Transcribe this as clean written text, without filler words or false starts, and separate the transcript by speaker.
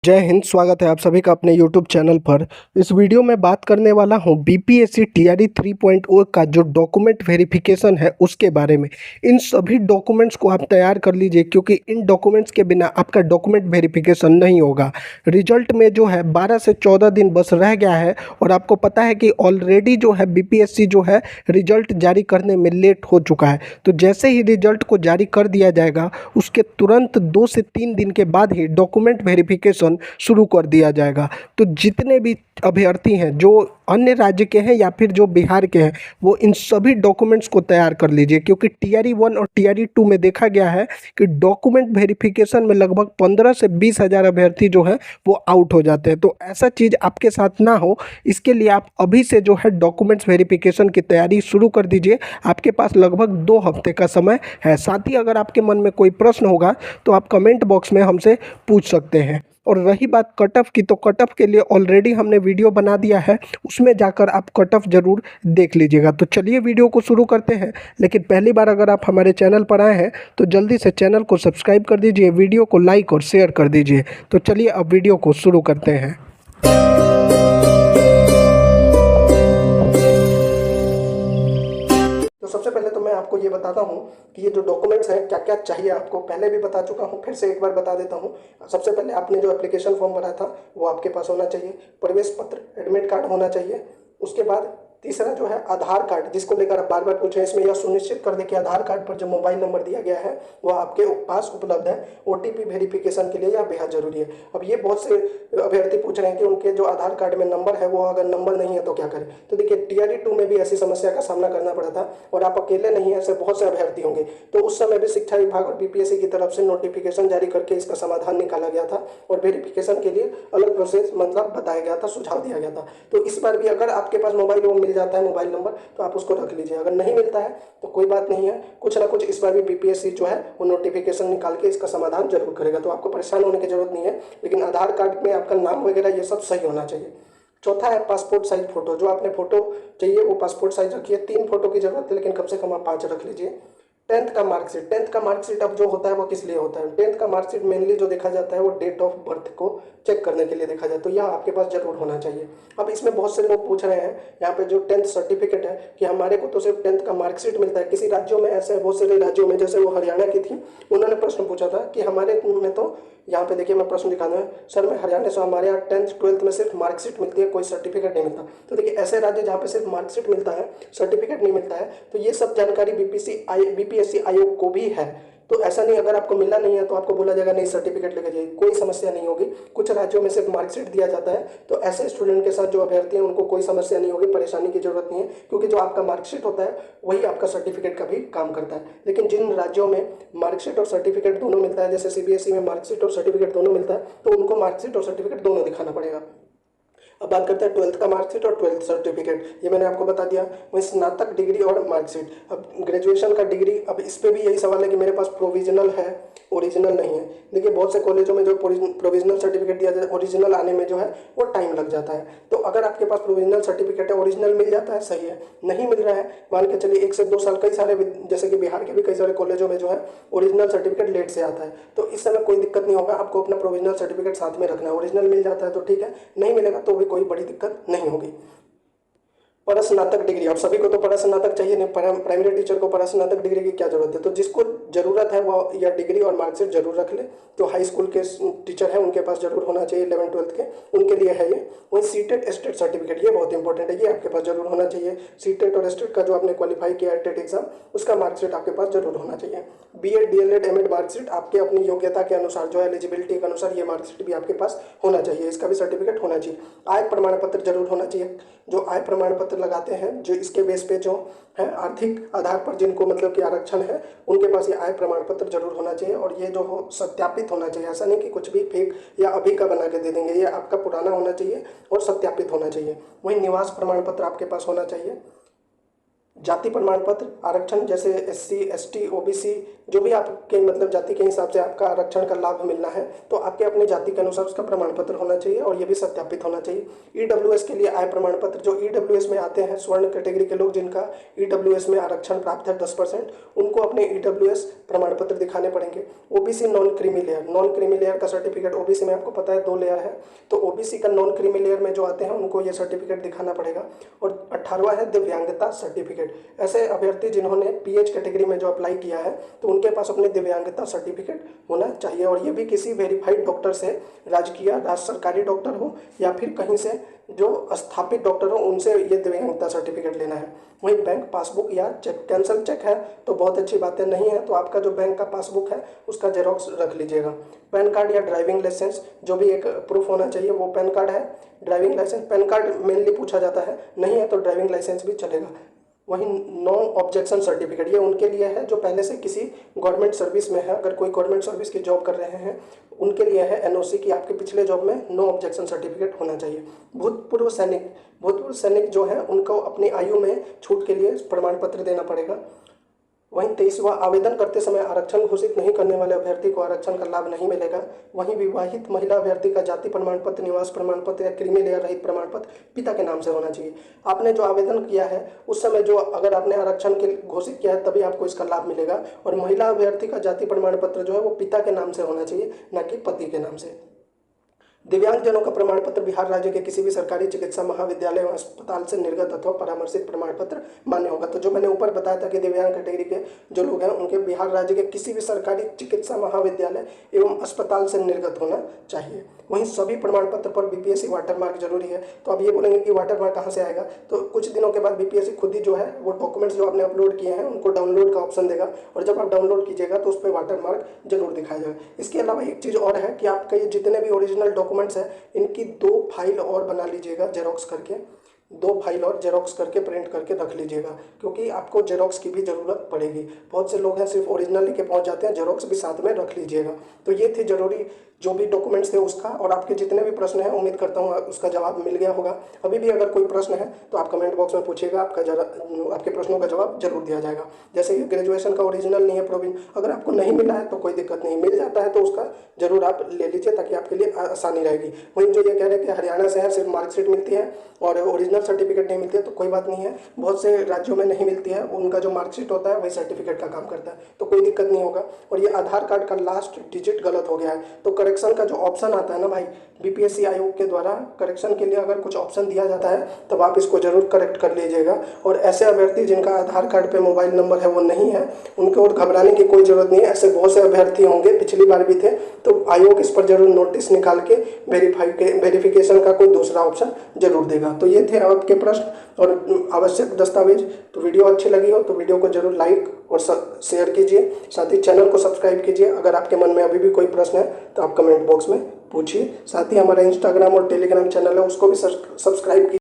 Speaker 1: जय हिंद। स्वागत है आप सभी का अपने YouTube चैनल पर। इस वीडियो में बात करने वाला हूं बीपीएससी टीआरई 3.0 का जो डॉक्यूमेंट वेरिफिकेशन है उसके बारे में। इन सभी डॉक्यूमेंट्स को आप तैयार कर लीजिए क्योंकि इन डॉक्यूमेंट्स के बिना आपका डॉक्यूमेंट वेरिफिकेशन नहीं होगा। रिजल्ट में जो है 12 से 14 दिन बस रह गया है और आपको पता है कि ऑलरेडी जो है बीपीएससी जो है रिजल्ट जारी करने में लेट हो चुका है। तो जैसे ही रिजल्ट को जारी कर दिया जाएगा उसके तुरंत 2 से 3 दिन के बाद ही डॉक्यूमेंट वेरिफिकेशन शुरू कर दिया जाएगा। तो जितने भी अभ्यर्थी हैं जो अन्य राज्य के हैं या फिर जो बिहार के हैं वो इन सभी डॉक्यूमेंट्स को तैयार कर लीजिए क्योंकि टीआरई 1 और टीआरई 2 में देखा गया है कि डॉक्यूमेंट वेरिफिकेशन में लगभग 15 से 20 हज़ार अभ्यर्थी जो है वो आउट हो जाते हैं। तो ऐसा चीज़ आपके साथ ना हो इसके लिए आप अभी से जो है डॉक्यूमेंट्स वेरिफिकेशन की तैयारी शुरू कर दीजिए। आपके पास लगभग 2 हफ्ते का समय है। साथ ही अगर आपके मन में कोई प्रश्न होगा तो आप कमेंट बॉक्स में हमसे पूछ सकते हैं। और रही बात कट ऑफ की, तो कट ऑफ के लिए ऑलरेडी हमने वीडियो बना दिया है, उसमें जाकर आप कट ऑफ ज़रूर देख लीजिएगा। तो चलिए वीडियो को शुरू करते हैं। लेकिन पहली बार अगर आप हमारे चैनल पर आए हैं तो जल्दी से चैनल को सब्सक्राइब कर दीजिए, वीडियो को लाइक और शेयर कर दीजिए। तो चलिए अब वीडियो को शुरू करते हैं। तो सबसे पहले तो मैं आपको ये बताता हूँ कि ये जो डॉक्यूमेंट्स हैं क्या क्या चाहिए आपको। पहले भी बता चुका हूँ, फिर से एक बार बता देता हूँ। सबसे पहले आपने जो एप्लीकेशन फॉर्म भरा था वो आपके पास होना चाहिए। प्रवेश पत्र, एडमिट कार्ड होना चाहिए। उसके बाद तीसरा जो है आधार कार्ड, जिसको लेकर आप बार बार पूछें। इसमें यह सुनिश्चित कर दें कि आधार कार्ड पर जो मोबाइल नंबर दिया गया है वह आपके पास उपलब्ध है। ओटीपी वेरिफिकेशन के लिए यह बेहद जरूरी है। अब ये बहुत से अभ्यर्थी पूछ रहे हैं कि उनके जो आधार कार्ड में नंबर है वो अगर नंबर नहीं है तो क्या करें। तो देखिए टीआरई 2 में भी ऐसी समस्या का सामना करना पड़ा था और आप अकेले नहीं, ऐसे बहुत से अभ्यर्थी होंगे। तो उस समय भी शिक्षा विभाग और बीपीएससी की तरफ से नोटिफिकेशन जारी करके इसका समाधान निकाला गया था और वेरिफिकेशन के लिए अलग प्रोसेस मतलब बताया गया था, सुझाव दिया गया था। तो इस बार भी अगर आपके पास मोबाइल वो मिल जाता है मोबाइल नंबर तो आप उसको रख लीजिए। अगर नहीं मिलता है तो कोई बात नहीं है, कुछ ना कुछ इस बार भी बीपीएससी जो है वो नोटिफिकेशन निकाल के इसका समाधान जरूर करेगा। तो आपको परेशान होने की जरूरत नहीं है। लेकिन आधार कार्ड में आपका नाम वगैरह ये सब सही होना चाहिए। चौथा है पासपोर्ट साइज फोटो। जो आपने फोटो चाहिए वो पासपोर्ट साइज रखिए। 3 फोटो की जरूरत है लेकिन कम से कम आप 5 रख लीजिए। 10th का मार्कशीट, 10th का मार्कशीट अब जो होता है वो किस लिए होता है। 10th का मार्कशीट मेनली जो देखा जाता है वो डेट ऑफ बर्थ को चेक करने के लिए देखा जाए, तो यह आपके पास जरूर होना चाहिए। अब इसमें बहुत से लोग पूछ रहे हैं यहाँ पे जो 10th सर्टिफिकेट है कि हमारे को तो सिर्फ 10th का मार्कशीट मिलता है। किसी राज्यों में ऐसे बहुत सारे राज्यों में, जैसे वो हरियाणा की थी, उन्होंने प्रश्न पूछा था कि हमारे में तो यहाँ पे देखिए मैं प्रश्न दिखाना है सर, मैं हरियाणा से, हमारे यहाँ 10th 12th में सिर्फ मार्कशीट मिलती है, कोई सर्टिफिकेट नहीं मिलता। तो देखिए ऐसे राज्य जहाँ पे सिर्फ मार्कशीट मिलता है, सर्टिफिकेट नहीं मिलता है, तो ये सब जानकारी बीपीएससी आयोग को भी है। तो ऐसा नहीं अगर आपको मिला नहीं है तो आपको बोला जाएगा नहीं सर्टिफिकेट लेकर जाइए, कोई समस्या नहीं होगी। कुछ राज्यों में सिर्फ मार्कशीट दिया जाता है, तो ऐसे स्टूडेंट के साथ जो अभ्यर्थी हैं उनको कोई समस्या नहीं होगी, परेशानी की जरूरत नहीं है, क्योंकि जो आपका मार्कशीट होता है वही आपका सर्टिफिकेट का भी काम करता है। लेकिन जिन राज्यों में मार्कशीट और सर्टिफिकेट दोनों मिलता है, जैसे सीबीएसई में मार्कशीट और सर्टिफिकेट दोनों मिलता है, तो उनको मार्कशीट और सर्टिफिकेट दोनों दिखाना पड़ेगा। अब बात करते हैं 12th का मार्कशीट और 12th सर्टिफिकेट, ये मैंने आपको बता दिया। वहीं स्नातक डिग्री और मार्कशीट, अब ग्रेजुएशन का डिग्री, अब इस पर भी यही सवाल है कि मेरे पास प्रोविजनल है, ओरिजिनल नहीं है। देखिए बहुत से कॉलेजों में जो प्रोविजनल सर्टिफिकेट दिया जाता है, ओरिजिनल आने में जो है वो टाइम लग जाता है। तो अगर आपके पास प्रोविजनल सर्टिफिकेट है, ओरिजिनल मिल जाता है सही है, नहीं मिल रहा है मान के चलिए 1 से 2 साल, कई सारे जैसे कि बिहार के भी कई सारे कॉलेजों में जो है ओरिजिनल सर्टिफिकेट लेट से आता है, तो इस समय कोई दिक्कत नहीं होगा। आपको अपना प्रोविजनल सर्टिफिकेट साथ में रखना है। ओरिजिनल मिल जाता है तो ठीक है, नहीं मिलेगा तो भी कोई बड़ी दिक्कत नहीं होगी। परस्नातक डिग्री, अब सभी को तो परस्नातक चाहिए नहीं, प्राइमरी टीचर को परस्नातक डिग्री की क्या जरूरत है। तो जिसको जरूरत है वो यह डिग्री और मार्कशीट जरूर रख ले। जो हाई स्कूल के टीचर हैं उनके पास जरूर होना चाहिए, 11th 12th के, उनके लिए है ये। वही सीटेट स्टेट सर्टिफिकेट, ये बहुत इंपॉर्टेंट है, ये आपके पास जरूर होना चाहिए। सीटेट और स्टेट का जो आपने क्वालिफाई किया है टेट एग्जाम, उसका मार्कशीट आपके पास जरूर होना चाहिए। बीएड डीएलएड एमएड मार्कशीट आपके अपनी योग्यता के अनुसार, जो एलिजिबिलिटी के अनुसार, ये मार्कशीट भी आपके पास होना चाहिए, इसका भी सर्टिफिकेट होना चाहिए। आय प्रमाण पत्र जरूर होना चाहिए। जो आय प्रमाण पत्र लगाते हैं, जो इसके बेस पे जो है आर्थिक आधार पर जिनको मतलब कि आरक्षण है, उनके पास ये आय प्रमाण पत्र जरूर होना चाहिए। और ये जो हो सत्यापित होना चाहिए, ऐसा नहीं कि कुछ भी फेक या अभी का बना के दे देंगे, ये आपका पुराना होना चाहिए और सत्यापित होना चाहिए। वहीं निवास प्रमाण पत्र आपके पास होना चाहिए। जाति प्रमाण पत्र, आरक्षण जैसे SC ST OBC जो भी आपके मतलब जाति के हिसाब से आपका आरक्षण का लाभ मिलना है तो आपके अपनी जाति के अनुसार उसका प्रमाण पत्र होना चाहिए और ये भी सत्यापित होना चाहिए। EWS के लिए आय प्रमाण पत्र, जो EWS में आते हैं स्वर्ण कैटेगरी के लोग जिनका EWS में आरक्षण प्राप्त है 10%, उनको अपने EWS प्रमाण पत्र दिखाने पड़ेंगे। OBC नॉन क्रीमी लेयर का सर्टिफिकेट, OBC में आपको पता है 2 लेयर है, तो OBC का नॉन क्रीमी लेयर में जो आते हैं उनको ये सर्टिफिकेट दिखाना पड़ेगा। और 18वां है दिव्यांगता सर्टिफिकेट। ऐसे अभ्यर्थी जिन्होंने PH कैटेगरी में जो अप्लाई किया है तो उनके पास अपने दिव्यांगता सर्टिफिकेट होना चाहिए और ये भी किसी वेरीफाइड डॉक्टर से, राजकीय राज्य सरकारी डॉक्टर हो या फिर कहीं से जो स्थापित डॉक्टर हो उनसे ये दिव्यांगता सर्टिफिकेट लेना है। वहीं बैंक पासबुक या चेक, कैंसल चेक है तो बहुत अच्छी बातें नहीं है तो आपका जो बैंक का पासबुक है उसका जेरोक्स रख लीजिएगा। पैन कार्ड या ड्राइविंग लाइसेंस जो भी एक प्रूफ होना चाहिए वो पैन कार्ड है, driving licence, PAN card mainly पूछा जाता है, नहीं है तो ड्राइविंग लाइसेंस भी चलेगा। वहीं नो ऑब्जेक्शन सर्टिफिकेट, ये उनके लिए है जो पहले से किसी गवर्नमेंट सर्विस में है, अगर कोई गवर्नमेंट सर्विस की जॉब कर रहे हैं उनके लिए है NOC कि आपके पिछले जॉब में नो ऑब्जेक्शन सर्टिफिकेट होना चाहिए। भूतपूर्व सैनिक जो है उनको अपनी आयु में छूट के लिए प्रमाण पत्र देना पड़ेगा। वहीं 23वां, आवेदन करते समय आरक्षण घोषित नहीं करने वाले अभ्यर्थी को आरक्षण का लाभ नहीं मिलेगा। वहीं विवाहित महिला अभ्यर्थी का जाति प्रमाण पत्र, निवास प्रमाण पत्र या क्रीमी लेयर रहित प्रमाण पत्र पिता के नाम से होना चाहिए। आपने जो आवेदन किया है उस समय जो अगर आपने आरक्षण के घोषित किया है तभी आपको इसका लाभ मिलेगा। और महिला अभ्यर्थी का जाति प्रमाण पत्र जो है वो पिता के नाम से होना चाहिए, न कि पति के नाम से। दिव्यांगजनों का प्रमाण पत्र बिहार राज्य के किसी भी सरकारी चिकित्सा महाविद्यालय एवं अस्पताल से निर्गत अथवा परामर्शित प्रमाण पत्र मान्य होगा। तो जो मैंने ऊपर बताया था कि दिव्यांग कैटेगरी के जो लोग हैं उनके बिहार राज्य के किसी भी सरकारी चिकित्सा महाविद्यालय एवं अस्पताल से निर्गत होना चाहिए। वहीं सभी प्रमाण पत्र पर BPSC वाटरमार्क जरूरी है। तो आप ये बोलेंगे कि वाटरमार्क कहाँ से आएगा, तो कुछ दिनों के बाद BPSC खुद ही जो है वो डॉक्यूमेंट्स जो आपने अपलोड किए हैं उनको डाउनलोड का ऑप्शन देगा और जब आप डाउनलोड कीजिएगा तो उस पर वाटरमार्क जरूर दिखाया जाएगा। इसके अलावा एक चीज़ और है कि आपका ये जितने भी ओरिजिनल डॉक्यूमेंट्स हैं इनकी 2 फाइल और बना लीजिएगा, जेरोक्स करके 2 फाइल और जेरोक्स करके प्रिंट करके रख लीजिएगा क्योंकि आपको जेरोक्स की भी ज़रूरत पड़ेगी। बहुत से लोग हैं सिर्फ ओरिजिनल लेके पहुंच जाते हैं, जेरोक्स भी साथ में रख लीजिएगा। तो ये थे जरूरी जो भी डॉक्यूमेंट्स थे उसका, और आपके जितने भी प्रश्न हैं उम्मीद करता हूँ उसका जवाब मिल गया होगा। अभी भी अगर कोई प्रश्न है तो आप कमेंट बॉक्स में पूछिएगा, आपके प्रश्नों का जवाब जरूर दिया जाएगा। जैसे कि ग्रेजुएशन का ओरिजिनल नहीं है प्रोविन, अगर आपको नहीं मिला है तो कोई दिक्कत नहीं, मिल जाता है तो उसका जरूर आप ले लीजिए ताकि आपके लिए आसानी रहेगी। वहीं जो ये कह रहे हैं कि हरियाणा से है सिर्फ मार्कशीट मिलती है और ओरिजिनल सर्टिफिकेट नहीं मिलती है, तो कोई बात नहीं है, बहुत से राज्यों में नहीं मिलती है, उनका जो मार्कशीट होता है वही सर्टिफिकेट का काम करता है, तो कोई दिक्कत नहीं होगा। और ये आधार कार्ड का लास्ट डिजिट गलत हो गया है तो करेक्शन का जो ऑप्शन आता है ना भाई, BPSC आयोग के द्वारा करेक्शन के लिए अगर कुछ ऑप्शन दिया जाता है तब आप इसको जरूर करेक्ट कर लीजिएगा। और ऐसे अभ्यर्थी जिनका आधार कार्ड पे मोबाइल नंबर है वो नहीं है, उनके और घबराने की कोई ज़रूरत नहीं है। ऐसे बहुत से अभ्यर्थी होंगे, पिछली बार भी थे, तो आयोग इस पर जरूर नोटिस निकाल के वेरिफिकेशन का कोई दूसरा ऑप्शन जरूर देगा। तो ये थे आपके प्रश्न और आवश्यक दस्तावेज। तो वीडियो अच्छी लगी हो तो वीडियो को जरूर लाइक और शेयर कीजिए, साथ ही चैनल को सब्सक्राइब कीजिए। अगर आपके मन में अभी भी कोई प्रश्न है तो आप कमेंट बॉक्स में पूछिए। साथ ही हमारा इंस्टाग्राम और टेलीग्राम चैनल है उसको भी सब्सक्राइब कीजिए।